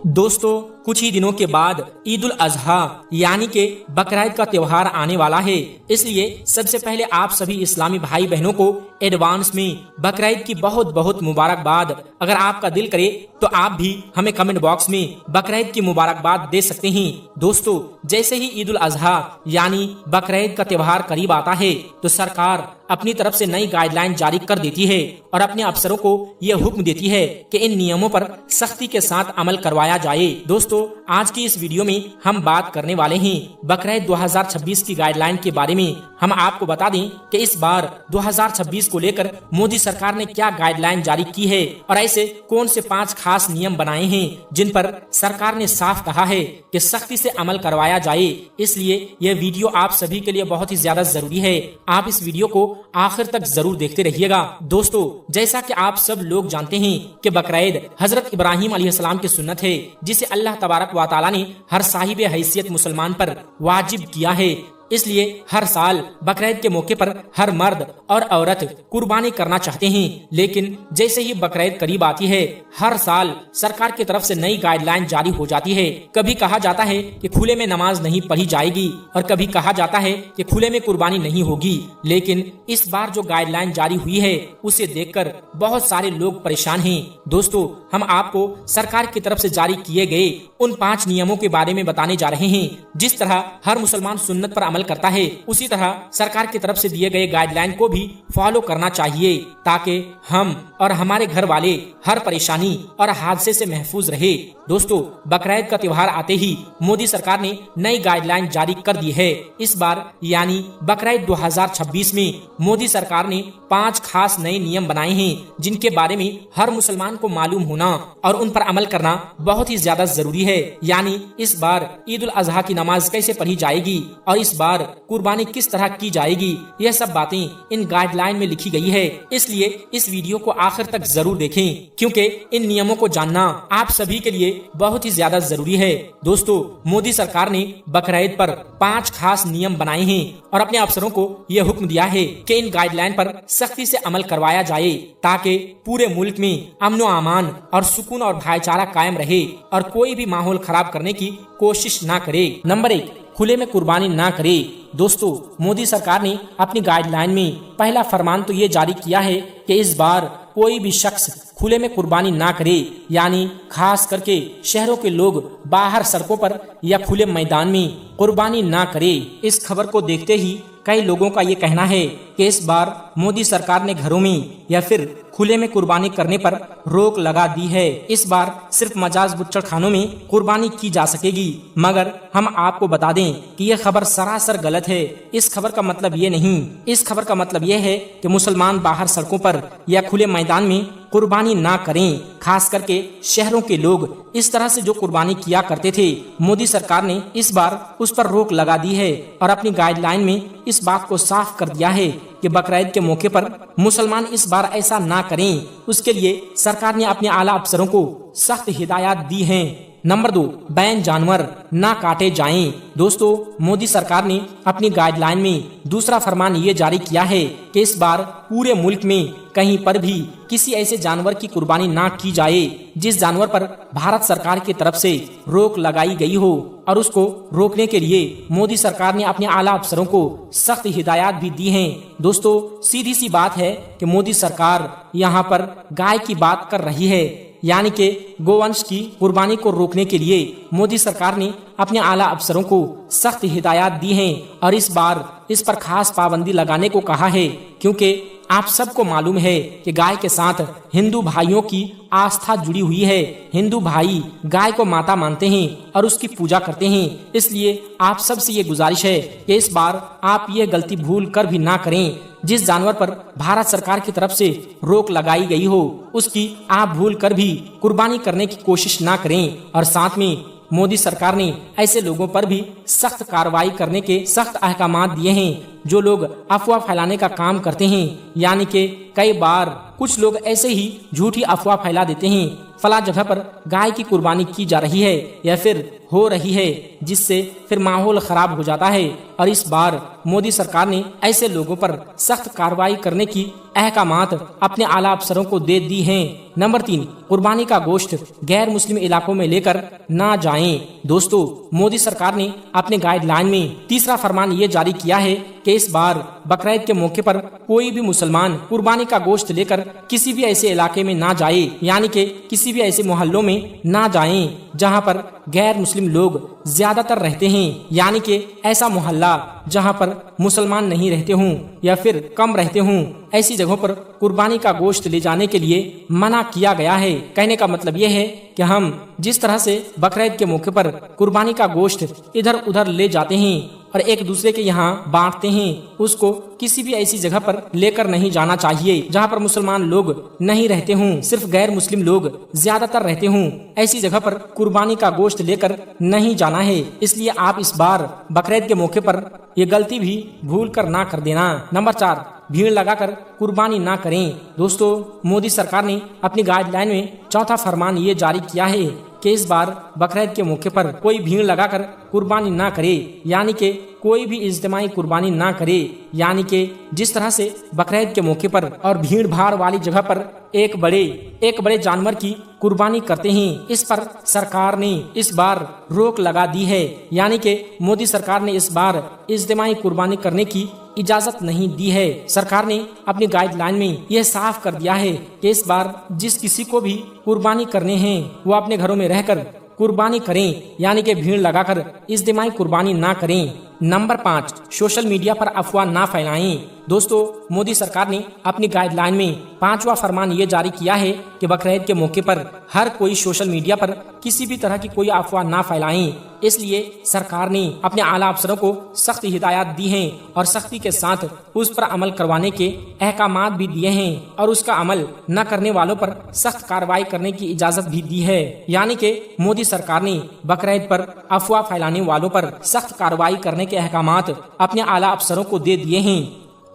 दोस्तों कुछ ही दिनों के बाद ईद उल अजहा यानी कि बकरीद का त्योहार आने वाला है। इसलिए सबसे पहले आप सभी इस्लामी भाई बहनों को एडवांस में बकरीद की बहुत बहुत मुबारकबाद। अगर आपका दिल करे तो आप भी हमें कमेंट बॉक्स में बकरीद की मुबारकबाद दे सकते हैं। दोस्तों जैसे ही ईद उल अजहा यानी बकरीद का त्योहार करीब आता है तो सरकार अपनी तरफ से नई गाइडलाइन जारी कर देती है और अपने अफसरों को यह हुक्म देती है कि इन नियमों पर सख्ती के साथ अमल करवाया जाए। दोस्तों आज की इस वीडियो में हम बात करने वाले हैं बकरीद 2026 की गाइडलाइन के बारे में। हम आपको बता दें कि इस बार 2026 को लेकर मोदी सरकार ने क्या गाइडलाइन जारी की है और ऐसे कौन से 5 खास नियम बनाए हैं जिन पर सरकार ने साफ कहा है कि सख्ती से अमल करवाया जाए। इसलिए यह वीडियो आप सभी के लिए बहुत ही ज्यादा जरूरी है। आप इस वीडियो को आखिर तक जरूर देखते रहिएगा। दोस्तों जैसा कि आप सब लोग जानते हैं कि बकरीद हजरत इब्राहिम अलैहिस्सलाम की सुन्नत है जिसे अल्लाह तबारक व तआला ने हर साहिब हैसियत मुसलमान पर वाजिब किया है। इसलिए हर साल बकरीद के मौके पर हर मर्द और औरत कुर्बानी करना चाहते हैं, लेकिन जैसे ही बकरीद करीब आती है हर साल सरकार की तरफ से नई गाइडलाइन जारी हो जाती है। कभी कहा जाता है कि खुले में नमाज नहीं पढ़ी जाएगी और कभी कहा जाता है कि खुले में कुर्बानी नहीं होगी। लेकिन इस बार जो गाइडलाइन जारी हुई है उसे देखकर बहुत सारे लोग परेशान हैं। दोस्तों हम आपको सरकार की तरफ से जारी किए गए उन 5 नियमों के बारे में बताने जा रहे हैं। जिस तरह हर मुसलमान सुन्नत पर अमल करता है उसी तरह सरकार की तरफ से दिए गए गाइडलाइन को भी फॉलो करना चाहिए ताकि हम और हमारे घर वाले हर परेशानी और हादसे से महफूज रहे। दोस्तों बकरीद का त्योहार आते ही मोदी सरकार ने नई गाइडलाइन जारी कर दी है। इस बार यानी बकरीद 2026 में मोदी सरकार ने 5 खास नए नियम बनाए हैं जिनके बारे में हर मुसलमान को मालूम होना और उन पर अमल करना बहुत ही ज्यादा जरूरी है। यानी इस बार ईद उल अजहा की नमाज कैसे पढ़ी जाएगी और इस बार कुर्बानी किस तरह की जाएगी, यह सब बातें इन गाइडलाइन में लिखी गई है। इसलिए इस वीडियो को आखिर तक जरूर देखें क्योंकि इन नियमों को जानना आप सभी के लिए बहुत ही ज्यादा जरूरी है। दोस्तों मोदी सरकार ने बकरीद पर 5 खास नियम बनाए हैं और अपने अफसरों को यह हुक्म दिया है कि इन गाइडलाइन पर सख्ती से अमल करवाया जाए ताकि पूरे मुल्क में अमन व अमान और सुकून और भाईचारा कायम रहे और कोई भी माहौल खराब करने की कोशिश ना करे। नंबर 1, खुले में कुर्बानी ना करे। दोस्तों मोदी सरकार ने अपनी गाइडलाइन में पहला फरमान तो ये जारी किया है कि इस बार कोई भी शख्स खुले में कुर्बानी ना करे, यानी खास करके शहरों के लोग बाहर सड़कों पर या खुले मैदान में कुर्बानी ना करे। इस खबर को देखते ही कई लोगों का ये कहना है कि इस बार मोदी सरकार ने घरों में या फिर खुले में कुर्बानी करने पर रोक लगा दी है। इस बार सिर्फ मजाज बुच्चड़ खानों में कुर्बानी की जा सकेगी। मगर हम आपको बता दें कि यह खबर सरासर गलत है। इस खबर का मतलब ये नहीं। इस खबर का मतलब यह है कि मुसलमान बाहर सड़कों पर या खुले मैदान में कुर्बानी ना करें। खास करके शहरों के लोग इस तरह से जो कुर्बानी किया करते थे, मोदी सरकार ने इस बार उस पर रोक लगा दी है और अपनी गाइडलाइन में इस बात को साफ कर दिया है कि बकरीद के मौके पर मुसलमान इस बार ऐसा ना करें। उसके लिए सरकार ने अपने आला अफसरों को सख्त हिदायत दी हैं। नंबर 2, बैन जानवर ना काटे जाएं। दोस्तों मोदी सरकार ने अपनी गाइडलाइन में दूसरा फरमान ये जारी किया है कि इस बार पूरे मुल्क में कहीं पर भी किसी ऐसे जानवर की कुर्बानी ना की जाए जिस जानवर पर भारत सरकार की तरफ से रोक लगाई गई हो। और उसको रोकने के लिए मोदी सरकार ने अपने आला अफसरों को सख्त हिदायत भी दी हैं। दोस्तों सीधी सी बात है कि मोदी सरकार यहाँ पर गाय की बात कर रही है, यानी कि गोवंश की कुर्बानी को रोकने के लिए मोदी सरकार ने अपने आला अफसरों को सख्त हिदायत दी हैं और इस बार इस पर खास पाबंदी लगाने को कहा है क्योंकि आप सबको मालूम है कि गाय के साथ हिंदू भाइयों की आस्था जुड़ी हुई है। हिंदू भाई गाय को माता मानते हैं और उसकी पूजा करते हैं। इसलिए आप सबसे ये गुजारिश है कि इस बार आप ये गलती भूल कर भी ना करें। जिस जानवर पर भारत सरकार की तरफ से रोक लगाई गई हो उसकी आप भूल कर भी कुर्बानी करने की कोशिश ना करें। और साथ में मोदी सरकार ने ऐसे लोगों पर भी सख्त कार्रवाई करने के सख्त अहकामात दिए हैं जो लोग अफवाह फैलाने का काम करते हैं। यानी कि कई बार कुछ लोग ऐसे ही झूठी अफवाह फैला देते हैं फला जगह पर गाय की कुर्बानी की जा रही है या फिर हो रही है, जिससे फिर माहौल खराब हो जाता है। और इस बार मोदी सरकार ने ऐसे लोगों पर सख्त कार्रवाई करने की अहकामात अपने आला अफसरों को दे दी हैं। नंबर 3, कुर्बानी का गोश्त गैर मुस्लिम इलाकों में लेकर ना जाएं। दोस्तों, मोदी सरकार ने अपने गाइडलाइन में तीसरा फरमान ये जारी किया है कि इस बार बकरीद के मौके पर कोई भी मुसलमान कुर्बानी का गोश्त लेकर किसी भी ऐसे इलाके में ना जाए, यानी कि किसी भी ऐसे मोहल्लों में ना जाएं जहां पर गैर मुस्लिम लोग ज्यादातर रहते हैं, यानी कि ऐसा मोहल्ला जहां पर मुसलमान नहीं रहते हों या फिर कम रहते हों, ऐसी जगहों पर कुर्बानी का गोश्त ले जाने के लिए मना किया गया है। कहने का मतलब यह है कि हम जिस तरह से बकरीद के मौके पर कुर्बानी का गोश्त इधर उधर ले जाते हैं और एक दूसरे के यहाँ बांटते हैं, उसको किसी भी ऐसी जगह पर लेकर नहीं जाना चाहिए जहाँ पर मुसलमान लोग नहीं रहते हों, सिर्फ गैर मुस्लिम लोग ज्यादातर रहते हों। ऐसी जगह पर कुर्बानी का गोश्त लेकर नहीं जाना है। इसलिए आप इस बार बकरीद के मौके पर ये गलती भी भूल कर ना कर देना। नंबर 4, भीड़ लगाकर कुर्बानी ना करें। दोस्तों, मोदी सरकार ने अपनी गाइडलाइन में चौथा फरमान ये जारी किया है कि इस बार बकरीद के मौके पर कोई भीड़ लगाकर कुर्बानी ना करे, यानी कि कोई भी इज्तिमाई कुर्बानी ना करे, यानी कि जिस तरह से बकरीद के मौके पर और भीड़ भाड़ वाली जगह पर एक बड़े जानवर की कुर्बानी करते हैं। इस पर सरकार ने इस बार रोक लगा दी है, यानी कि मोदी सरकार ने इस बार इज्तिमाई कुर्बानी करने की इजाजत नहीं दी है। सरकार ने अपनी गाइडलाइन में यह साफ कर दिया है कि इस बार जिस किसी को भी कुर्बानी करने हैं वो अपने घरों में रहकर कुर्बानी करें, यानी कि भीड़ लगाकर इज्तिमाई कुर्बानी ना करें। नंबर 5, सोशल मीडिया पर अफवाह ना फैलाएं। दोस्तों, मोदी सरकार ने अपनी गाइडलाइन में 5वां फरमान ये जारी किया है कि बकरीद के मौके पर हर कोई सोशल मीडिया पर किसी भी तरह की कोई अफवाह ना फैलाएं। इसलिए सरकार ने अपने आला अफसरों को सख्त हिदायत दी हैं और सख्ती के साथ उस पर अमल करवाने के अहकामात भी दिए हैं और उसका अमल न करने वालों पर सख्त कार्रवाई करने की इजाजत भी दी है। यानी कि मोदी सरकार ने बकरीद पर अफवाह फैलाने वालों पर सख्त कार्रवाई करने के अहकामात अपने आला अफसरों को दे दिए हैं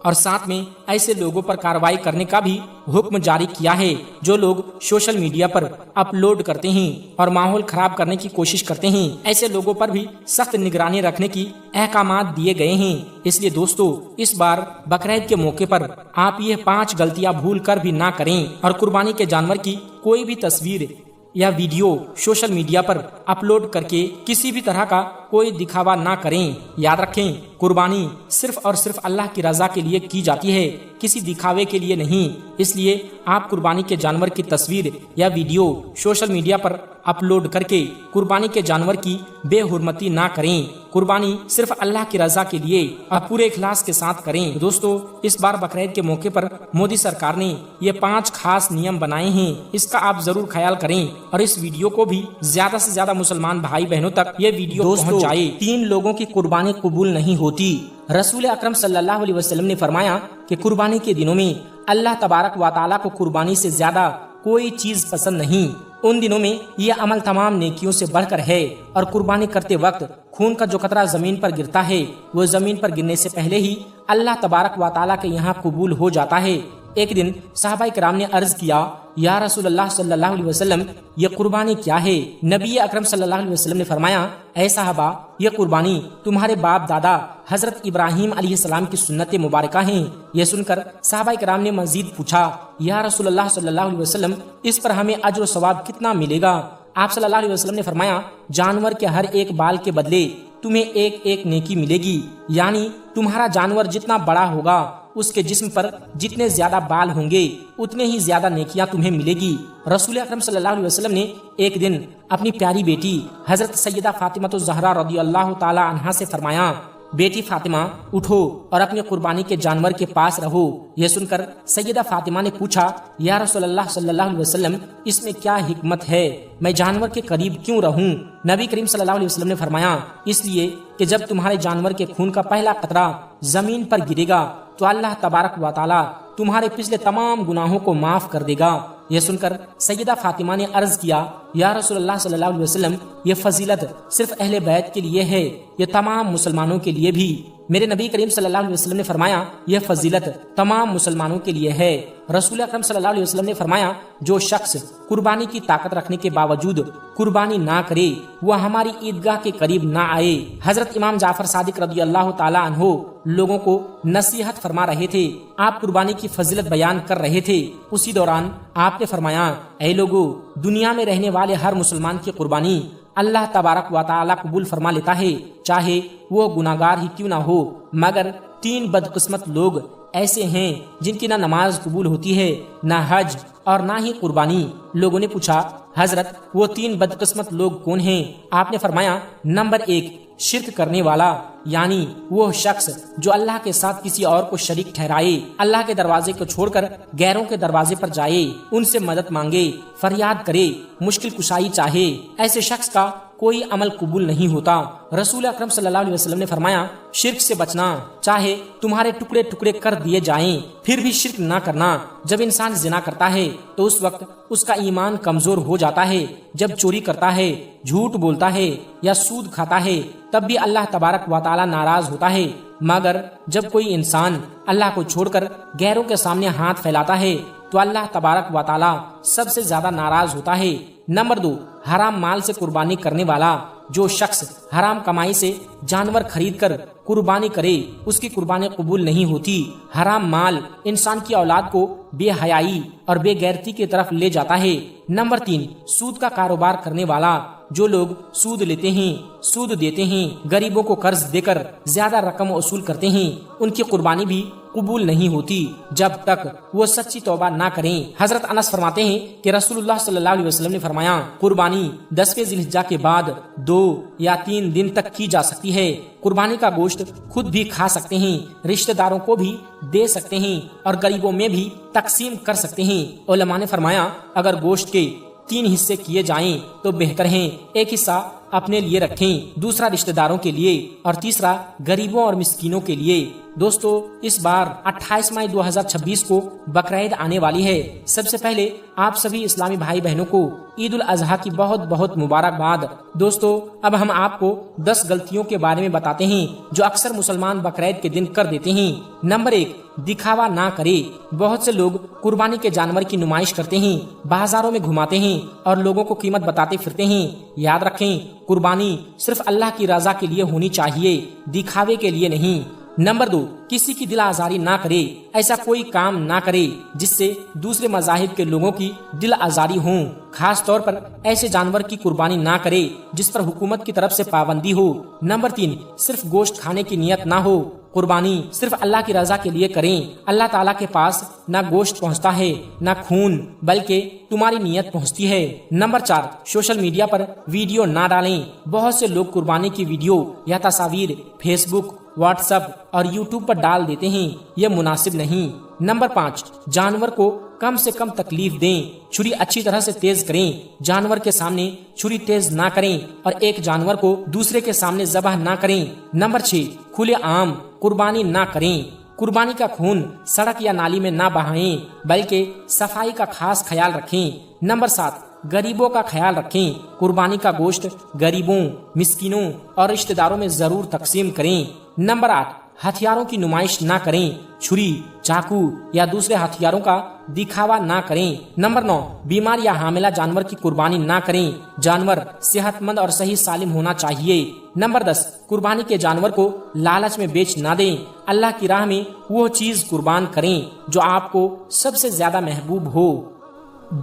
और साथ में ऐसे लोगों पर कार्रवाई करने का भी हुक्म जारी किया है जो लोग सोशल मीडिया पर अपलोड करते हैं और माहौल खराब करने की कोशिश करते हैं। ऐसे लोगों पर भी सख्त निगरानी रखने की अहकामात दिए गए हैं। इसलिए दोस्तों, इस बार बकरीद के मौके पर आप ये 5 गलतियां भूल कर भी ना करें और कुर्बानी के जानवर की कोई भी तस्वीर या वीडियो सोशल मीडिया पर अपलोड करके किसी भी तरह का कोई दिखावा ना करें। याद रखें, कुर्बानी सिर्फ और सिर्फ अल्लाह की रजा के लिए की जाती है, किसी दिखावे के लिए नहीं। इसलिए आप कुर्बानी के जानवर की तस्वीर या वीडियो सोशल मीडिया पर अपलोड करके कुर्बानी के जानवर की बेहुरमती ना करें। कुर्बानी सिर्फ अल्लाह की रजा के लिए और पूरे इखलास के साथ करें। दोस्तों, इस बार बकरीद के मौके पर मोदी सरकार ने ये 5 खास नियम बनाए हैं, इसका आप जरूर ख्याल करें और इस वीडियो को भी ज्यादा से ज्यादा मुसलमान भाई बहनों तक ये वीडियो पहुंच जाए। 3 लोगों की कुर्बानी कबूल नहीं होती। रसूल अकरम सल्लल्लाहु अलैहि वसल्लम ने फरमाया कि कुर्बानी के दिनों में अल्लाह तबारक व तआला को कुर्बानी से ज्यादा कोई चीज पसंद नहीं। उन दिनों में यह अमल तमाम नेकियों से बढ़कर है और कुर्बानी करते वक्त खून का जो कतरा जमीन पर गिरता है वो जमीन पर गिरने से पहले ही अल्लाह तबारक व तआला के यहाँ कबूल हो जाता है। एक दिन सहाबाए किराम ने अर्ज किया, या रसूलल्लाह सल्लल्लाहु अलैहि वसल्लम, ये कुर्बानी क्या है? नबी अकरम सल्लल्लाहु अलैहि वसल्लम ने फरमाया, ऐ साहबा, ये कुर्बानी तुम्हारे बाप दादा हजरत इब्राहिम अलैहिस्सलाम की सुन्नत मुबारका हैं। यह सुनकर सहाबाए किराम ने मजीद पूछा, या रसूलल्लाह सल्लल्लाहु अलैहि वसल्लम, इस पर हमें अज्र व सवाब कितना मिलेगा? आप सल्लल्लाहु अलैहि वसल्लम ने फरमाया, जानवर के हर एक बाल के बदले तुम्हें एक एक नेकी मिलेगी, यानी तुम्हारा जानवर जितना बड़ा होगा उसके जिस्म पर जितने ज्यादा बाल होंगे उतने ही ज्यादा नेकियां तुम्हें मिलेगी। रसूल अकरम सल्लल्लाहु अलैहि वसल्लम ने एक दिन अपनी प्यारी बेटी हजरत सैयदा फातिमा ज़हरा रज़ियल्लाहु ताला अन्हा से फरमाया, बेटी फातिमा, उठो और अपने कुर्बानी के जानवर के पास रहो। यह सुनकर सैयदा फातिमा ने पूछा, या रसूलल्लाह सल्लल्लाहु अलैहि वसल्लम, इसमें क्या हिकमत है? मैं जानवर के करीब क्यों रहूं? नबी करीम सल्लल्लाहु अलैहि वसल्लम ने फरमाया, इसलिए कि जब तुम्हारे जानवर के खून का पहला कतरा जमीन पर गिरेगा तो अल्लाह तबारक व तआला तुम्हारे पिछले तमाम गुनाहों को माफ कर देगा یہ سن کر سیدہ فاطمہ نے عرض کیا، یا رسول اللہ صلی اللہ علیہ وسلم، یہ فضیلت صرف اہل بیت کے لیے ہے، یہ تمام مسلمانوں کے لیے بھی؟ میرے نبی کریم صلی اللہ علیہ وسلم نے فرمایا، یہ فضیلت تمام مسلمانوں کے لیے ہے۔ رسول اکرم صلی اللہ علیہ وسلم نے فرمایا، جو شخص قربانی کی طاقت رکھنے کے باوجود قربانی نہ کرے وہ ہماری عیدگاہ کے قریب نہ آئے۔ حضرت امام جعفر صادق رضی اللہ تعالی عنہ لوگوں کو نصیحت فرما رہے تھے، آپ قربانی کی فضیلت بیان کر رہے تھے۔ اسی دوران آپ نے فرمایا، اے لوگو، دنیا میں رہنے والے ہر مسلمان کی قربانی اللہ تبارک و تعالی قبول فرما لیتا ہے، چاہے وہ گناہگار ہی کیوں نہ ہو، مگر 3 بدقسمت لوگ ایسے ہیں جن کی نہ نماز قبول ہوتی ہے، نہ حج اور نہ ہی قربانی۔ لوگوں نے پوچھا، حضرت وہ 3 بدقسمت لوگ کون ہیں؟ آپ نے فرمایا، نمبر 1 شرک کرنے والا، یعنی وہ شخص جو اللہ کے ساتھ کسی اور کو شریک ٹھہرائے، اللہ کے دروازے کو چھوڑ کر غیروں کے دروازے پر جائے، ان سے مدد مانگے، فریاد کرے، مشکل کشائی چاہے، ایسے شخص کا کوئی عمل قبول نہیں ہوتا۔ رسول اکرم صلی اللہ علیہ وسلم نے فرمایا، شرک سے بچنا، چاہے تمہارے ٹکڑے ٹکڑے کر دیے جائیں پھر بھی شرک نہ کرنا۔ جب انسان زنا کرتا ہے تو اس وقت اس کا ایمان کمزور ہو جاتا ہے، جب چوری کرتا ہے، جھوٹ بولتا ہے یا سود کھاتا ہے تب بھی اللہ تبارک و تعالی ناراض ہوتا ہے، مگر جب کوئی انسان اللہ کو چھوڑ کر غیروں کے سامنے ہاتھ پھیلاتا ہے تو اللہ تبارک و تعالی سب سے زیادہ ناراض ہوتا ہے۔ نمبر 2 حرام مال سے قربانی کرنے والا، جو شخص حرام کمائی سے جانور خرید کر قربانی کرے اس کی قربانی قبول نہیں ہوتی۔ حرام مال انسان کی اولاد کو بے حیائی اور بے غیرتی کی طرف لے جاتا ہے۔ نمبر 3 سود کا کاروبار کرنے والا، جو لوگ سود لیتے ہیں، سود دیتے ہیں، غریبوں کو قرض دے کر زیادہ رقم وصول کرتے ہیں، ان کی قربانی بھی قبول نہیں ہوتی جب تک وہ سچی توبہ نہ کریں۔ حضرت انس فرماتے ہیں کہ رسول اللہ صلی اللہ علیہ وسلم نے فرمایا، قربانی 10ویں ذی الحجہ کے بعد 2 یا 3 دن تک کی جا سکتی ہے۔ قربانی کا گوشت خود بھی کھا سکتے ہیں، رشتہ داروں کو بھی دے سکتے ہیں اور غریبوں میں بھی تقسیم کر سکتے ہیں۔ علماء نے فرمایا، اگر گوشت کے 3 حصے کیے جائیں تو بہتر ہیں، ایک حصہ اپنے لیے رکھیں، دوسرا رشتہ داروں کے لیے اور تیسرا غریبوں اور مسکینوں کے لیے۔ دوستو، اس بار 28 مئی 2026 کو بقرعید آنے والی ہے۔ سب سے پہلے آپ سبھی اسلامی بھائی بہنوں کو عید الاضحیٰ کی بہت بہت مبارکباد۔ دوستو، اب ہم آپ کو 10 غلطیوں کے بارے میں بتاتے ہیں جو اکثر مسلمان بقرعید کے دن کر دیتے ہیں۔ نمبر 1 دکھاوا نہ کرے۔ بہت سے لوگ قربانی کے جانور کی نمائش کرتے ہیں، بازاروں میں گھماتے ہیں اور لوگوں کو قیمت بتاتے پھرتے ہیں۔ یاد رکھیں، قربانی صرف اللہ کی رضا کے لیے ہونی چاہیے، دکھاوے کے لیے نہیں۔ نمبر 2 کسی کی دل آزاری نہ کرے۔ ایسا کوئی کام نہ کرے جس سے دوسرے مذاہب کے لوگوں کی دل آزاری ہوں۔ خاص طور پر ایسے جانور کی قربانی نہ کرے جس پر حکومت کی طرف سے پابندی ہو۔ نمبر 3 صرف گوشت کھانے کی نیت نہ ہو۔ قربانی صرف اللہ کی رضا کے لیے کریں۔ اللہ تعالیٰ کے پاس نہ گوشت پہنچتا ہے نہ خون، بلکہ تمہاری نیت پہنچتی ہے۔ نمبر 4 سوشل میڈیا پر ویڈیو نہ ڈالیں۔ بہت سے لوگ قربانی کی ویڈیو یا تصاویر فیس بک، واٹس ایپ اور یوٹیوب پر ڈال دیتے ہیں، یہ مناسب نہیں۔ نمبر 5 جانور کو کم سے کم تکلیف دیں۔ چھری اچھی طرح سے تیز کریں، جانور کے سامنے چھری تیز نہ کریں اور ایک جانور کو دوسرے کے سامنے ذبح نہ کریں۔ نمبر 6 کھلے عام قربانی نہ کریں۔ قربانی کا خون سڑک یا نالی میں نہ بہائیں، بلکہ صفائی کا خاص خیال رکھیں۔ نمبر 7 غریبوں کا خیال رکھیں۔ قربانی کا گوشت غریبوں، مسکینوں اور رشتہ داروں میں ضرور تقسیم کریں۔ نمبر 8 ہتھیاروں کی نمائش نہ کریں۔ چھری، چاقو یا دوسرے ہتھیاروں کا دکھاوا نہ کریں۔ نمبر 9 بیمار یا حاملہ جانور کی قربانی نہ کریں۔ جانور صحت مند اور صحیح سالم ہونا چاہیے۔ نمبر 10 قربانی کے جانور کو لالچ میں بیچ نہ دیں۔ اللہ کی راہ میں وہ چیز قربان کریں جو آپ کو سب سے زیادہ محبوب ہو۔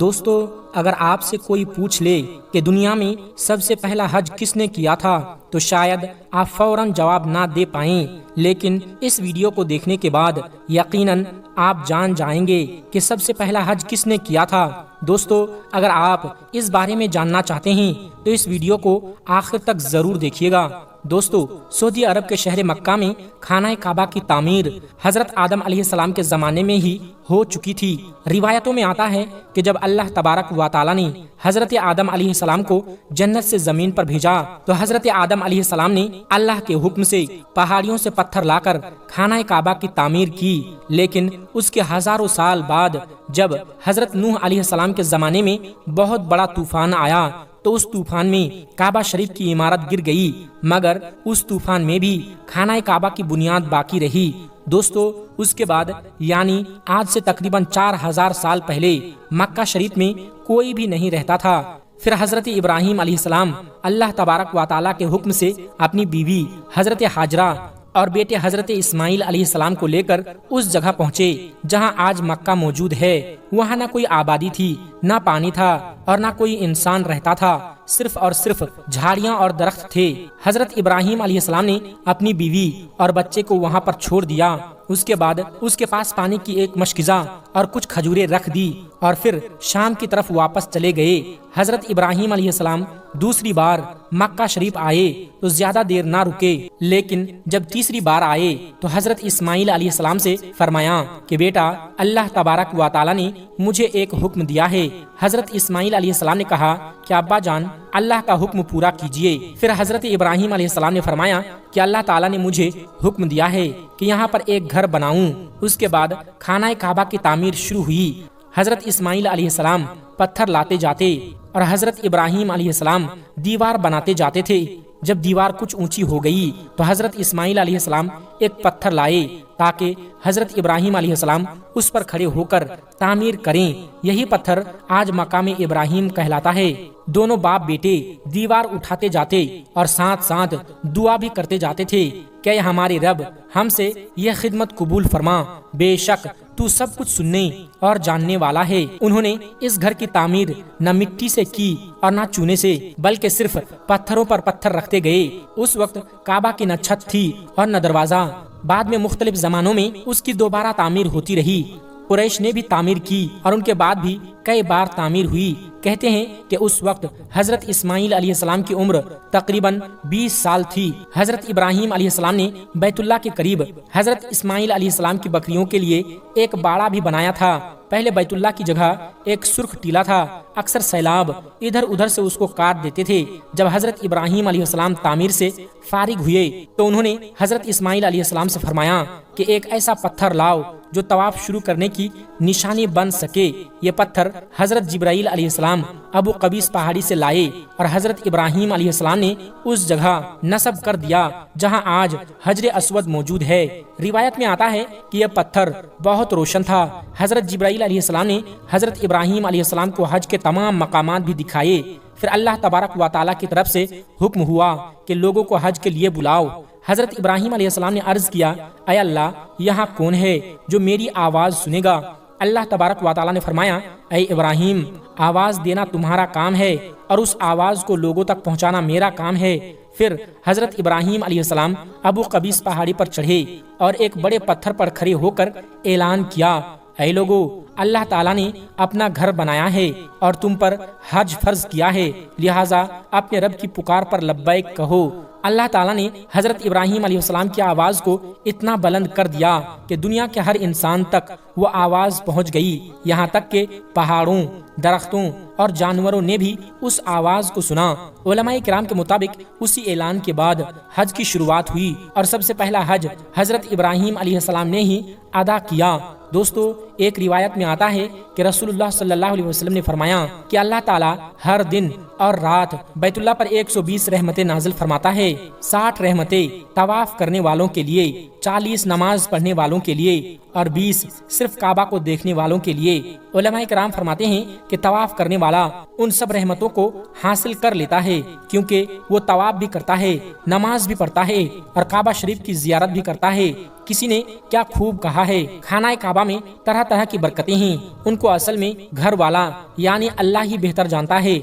دوستو، اگر آپ سے کوئی پوچھ لے کہ دنیا میں سب سے پہلا حج کس نے کیا تھا تو شاید آپ فوراً جواب نہ دے پائیں، لیکن اس ویڈیو کو دیکھنے کے بعد یقیناً آپ جان جائیں گے کہ سب سے پہلا حج کس نے کیا تھا۔ دوستو، اگر آپ اس بارے میں جاننا چاہتے ہیں تو اس ویڈیو کو آخر تک ضرور دیکھیے گا۔ دوستو، سعودی عرب کے شہر مکہ میں خانہ کعبہ کی تعمیر حضرت آدم علیہ السلام کے زمانے میں ہی ہو چکی تھی۔ روایتوں میں آتا ہے کہ جب اللہ تبارک و व ताला ने हजरत आदम अलैहिस्सलाम को जन्नत से जमीन पर भेजा तो हजरत आदम अलैहिस्सलाम ने अल्लाह के हुक्म से पहाड़ियों से पत्थर लाकर खाना काबा की तामीर की। लेकिन उसके हजारों साल बाद जब हजरत नूह अलैहिस्सलाम के जमाने में बहुत बड़ा तूफान आया तो उस तूफान में काबा शरीफ की इमारत गिर गई, मगर उस तूफान में भी खाना काबा की बुनियाद बाकी रही। दोस्तों, उसके बाद यानी आज से तकरीबन 4000 साल पहले मक्का शरीफ में कोई भी नहीं रहता था। फिर हजरत इब्राहिम अलैहिस्सलाम अल्लाह तबारक व तआला के हुक्म से अपनी बीवी हजरत हाजरा और बेटे हजरत इस्माइल अलैहिस्सलाम को लेकर उस जगह पहुँचे जहां आज मक्का मौजूद है। वहां न कोई आबादी थी, न पानी था और न कोई इंसान रहता था, सिर्फ और सिर्फ झाड़ियां और दरख्त थे। हजरत इब्राहिम अलैहिस्सलाम ने अपनी बीवी और बच्चे को वहां पर छोड़ दिया। उसके बाद उसके पास पानी की एक मशकिज़ा और कुछ खजूरें रख दी और फिर शाम की तरफ वापस चले गए। हजरत इब्राहिम अलैहिस्सलाम दूसरी बार मक्का शरीफ आए तो ज्यादा देर ना रुके, लेकिन जब तीसरी बार आए तो हजरत इस्माइल अलैहिस्सलाम से फरमाया कि बेटा, अल्लाह तबारक व तआला ने मुझे एक हुक्म दिया है। हजरत इस्माइल अलैहिस्सलाम ने कहा कि अब्बा जान, अल्लाह का हुक्म पूरा कीजिए। फिर हजरत इब्राहिम अलैहिस्सलाम ने फरमाया कि अल्लाह ताला ने मुझे हुक्म दिया है कि यहाँ पर एक घर बनाऊं। उसके बाद खाना काबा की तामीर शुरू हुई। हजरत इस्माइल अलैहिस्सलाम पत्थर लाते जाते और हजरत इब्राहिम अलैहिस्सलाम दीवार बनाते जाते थे। जब दीवार कुछ ऊंची हो गई तो हजरत इस्माइल अलैहिस्सलाम एक पत्थर लाए ताकि हजरत इब्राहिम अलैहिस्सलाम उस पर खड़े होकर तामीर करें। यही पत्थर आज मकाम इब्राहिम कहलाता है। दोनों बाप बेटे दीवार उठाते जाते और साथ साथ दुआ भी करते जाते थे कि हमारे रब, हमसे यह खिदमत कबूल फरमा, बेशक तू सब कुछ सुनने और जानने वाला है। उन्होंने इस घर की तामीर न मिट्टी से की और न चूने से, बल्कि सिर्फ पत्थरों पर पत्थर रखते गए। उस वक्त काबा की न छत थी और न दरवाजा। बाद में मुख्तलिफ जमानों में उसकी दोबारा तामीर होती रही। कुरैश ने भी तामीर की और उनके बाद भी कई बार तामीर हुई। कहते हैं कि उस वक्त हजरत इस्माइल अलैहिस्सलाम की उम्र तकरीबन 20 साल थी। हजरत इब्राहिम अलैहिस्सलाम ने बैतुल्लाह के करीब हजरत इस्माइल अलैहिस्सलाम की बकरियों के लिए एक बाड़ा भी बनाया था। पहले बैतुल्लाह की जगह एक सुर्ख टीला था। अक्सर सैलाब इधर उधर से उसको काट देते थे। जब हजरत इब्राहिम अलैहिस्सलाम तामीर से फारिग हुए तो उन्होंने हजरत इस्माइल अलैहिस्सलाम से फरमाया कि एक ऐसा पत्थर लाओ जो तवाफ शुरू करने की निशानी बन सके। ये पत्थर हजरत जिब्राइल अलैहिस्सलाम अबू कबीस पहाड़ी से लाए और हजरत इब्राहिम अलैहिस्सलाम ने उस जगह नस्ब कर दिया जहां आज हजर अस्वद मौजूद है। रिवायत में आता है कि यह पत्थर बहुत रोशन था। हजरत जिब्राइल अलैहिस्सलाम ने हजरत इब्राहिम अलैहिस्सलाम को हज के तमाम मकामात भी दिखाए। फिर अल्लाह तबारक व तआला की तरफ से हुक्म हुआ कि लोगों को हज के लिए बुलाओ। हजरत इब्राहिम अलैहिस्सलाम ने अर्ज किया, ऐ अल्लाह, यहाँ कौन है जो मेरी आवाज सुनेगा? अल्लाह तबारक व तआला ने फरमाया, ऐ इब्राहिम, आवाज देना तुम्हारा काम है और उस आवाज को लोगों तक पहुँचाना मेरा काम है। फिर हजरत इब्राहिम अलैहिस्सलाम अबू कबीस पहाड़ी पर चढ़े और एक बड़े पत्थर पर खड़े होकर ऐलान किया, ऐ लोगो, अल्लाह ताला ने अपना घर बनाया है और तुम पर हज फर्ज किया है, लिहाजा अपने रब की पुकार पर लब्बैक कहो। अल्लाह ताला ने हजरत इब्राहिम अलैहिस्सलाम की आवाज को इतना बुलंद कर दिया कि दुनिया के हर इंसान तक वो आवाज पहुंच गई। यहाँ तक कि पहाड़ों, दरख्तों और जानवरों ने भी उस आवाज को सुना। उलमाए किराम के मुताबिक उसी ऐलान के बाद हज की शुरुआत हुई और सबसे पहला हज हजरत इब्राहिम अलैहिस्सलाम ने ही अदा किया। दोस्तों, एक रिवायत में आता है कि रसूलुल्लाह सल्लल्लाहु अलैहि वसल्लम ने फरमाया कि अल्लाह ताला हर दिन और रात बैतुल्लाह पर 120 रहमतें नाजिल फरमाता है। 60 रहमतें तवाफ करने वालों के लिए, 40 नमाज पढ़ने वालों के लिए और 20 सिर्फ काबा को देखने वालों के लिए। उलमाए किराम फरमाते हैं कि तवाफ करने वाला उन सब रहमतों को हासिल कर लेता है क्योंकि वो तवाफ भी करता है, नमाज भी पढ़ता है और काबा शरीफ की जियारत भी करता है। किसी ने क्या खूब कहा है, खाना काबा में तरह तरह की बरकतें हैं, उनको असल में घर वाला यानी अल्लाह ही बेहतर जानता है।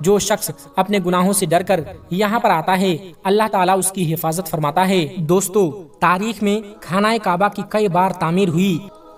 जो शख्स अपने गुनाहों से डर कर यहाँ पर आता है, अल्लाह ताला उसकी हिफाजत फरमाता है। दोस्तों, तारीख में खाना काबा की कई बार तामीर हुई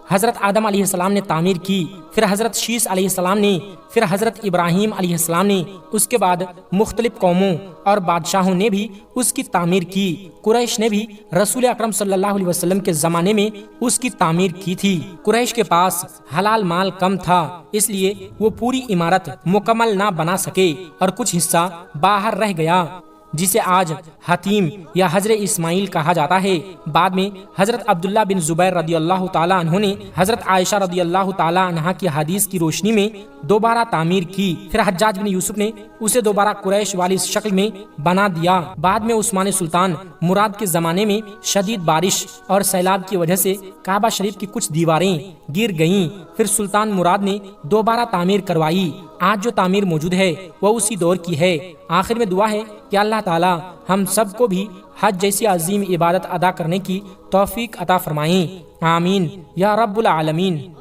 حضرت آدم علیہ السلام نے تعمیر کی، پھر حضرت شیس علیہ السلام نے، پھر حضرت ابراہیم علیہ السلام نے، اس کے بعد مختلف قوموں اور بادشاہوں نے بھی اس کی تعمیر کی۔ قریش نے بھی رسول اکرم صلی اللہ علیہ وسلم کے زمانے میں اس کی تعمیر کی تھی۔ قریش کے پاس حلال مال کم تھا، اس لیے وہ پوری عمارت مکمل نہ بنا سکے اور کچھ حصہ باہر رہ گیا، جسے آج حتیم یا حجر اسماعیل کہا جاتا ہے۔ بعد میں حضرت عبداللہ بن زبیر رضی اللہ تعالیٰ عنہ نے حضرت عائشہ رضی اللہ تعالیٰ عنہ کی حدیث کی روشنی میں دوبارہ تعمیر کی، پھر حجاج بن یوسف نے اسے دوبارہ قریش والی شکل میں بنا دیا۔ بعد میں عثمان سلطان مراد کے زمانے میں شدید بارش اور سیلاب کی وجہ سے کعبہ شریف کی کچھ دیواریں گر گئیں، پھر سلطان مراد نے دوبارہ تعمیر کروائی۔ آج جو تعمیر موجود ہے وہ اسی دور کی ہے۔ آخر میں دعا ہے کہ اللہ تعالی ہم سب کو بھی حج جیسی عظیم عبادت ادا کرنے کی توفیق عطا فرمائیں، آمین یا رب العالمین۔